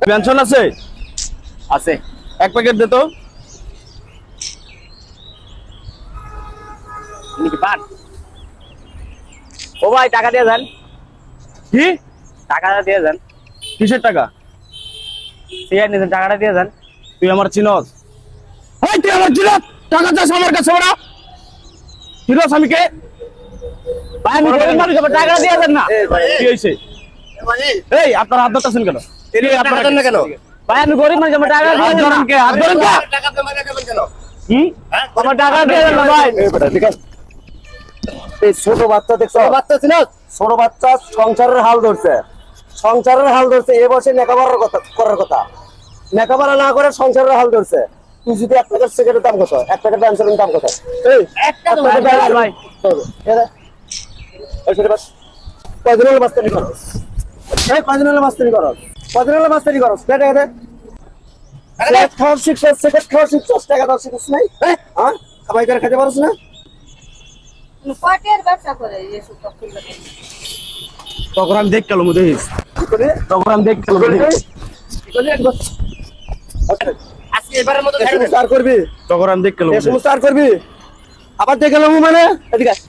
Pension আছে? আছে। এক প্যাকেট দে তো। নাকি পান? ও ভাই টাকা দিয়ে যান। কি টাকাটা দিয়ে যান। কিসের টাকা? সিগারেট নিয়েছেন, টাকাটা দিয়ে যান। তুই আমার চিনস? এই তুই আমার চিনস? টাকা চাস আমার কাছে ওরা? চিনস আমি কে? ভাই আমি গরিব মানুষ, আমার টাকাটা দিয়ে যান না। কি হয়েছে? এই আপনার হাত ধরতেছেন কেন? টাকা দেন না কেন? ভাই আমি গরিব মানুষ, আমার টাকা দিয়ে হাত যান ধরেন না। কে? হাত ধরেন কে? আমার টাকা দিয়ে যান না ভাই। এই ছোট বাচ্চা দেখছো? বাচ্চা ছিল। ছোট বাচ্চা সংসারের হাল ধরছে, সংসারের হাল ধরছে। এ বসে নেকাবারের কথা করার কথা, নেকাবারা না করে সংসারের হাল ধরছে। তুই যদি এক প্যাকেট সিগারেটের দাম কত, এক প্যাকেট পেন্সিলের দাম কত? এই একটা তো ভাই ভাই। কয়দিন হলো মাস্তানি করো? এই কয়দিন হলো মাস্তানি করো? কয়দিন হলো মাস্তানি করো? বেটা এদের সিগারেট খাওয়ার শিখছস, সিগারেট খাওয়ার শিখছস, টাকা দাও শিখছস নাই? হ্যাঁ কামাই করে খেতে পারছ না? কয়টার ব্যবসা করে এসব কখন তখন আমি দেখ গেলাম দেখিস। কি করে? তখন আমি দেখ গেলাম দেখিস। কি করে একবার? আচ্ছা, আজকে এবারের মতো এই সমস্ত আর করবি? তখন আমি দেখ গেলাম। এই সমস্ত আর করবি? আবার দেখে গেলাম মানে এদিকে আয়।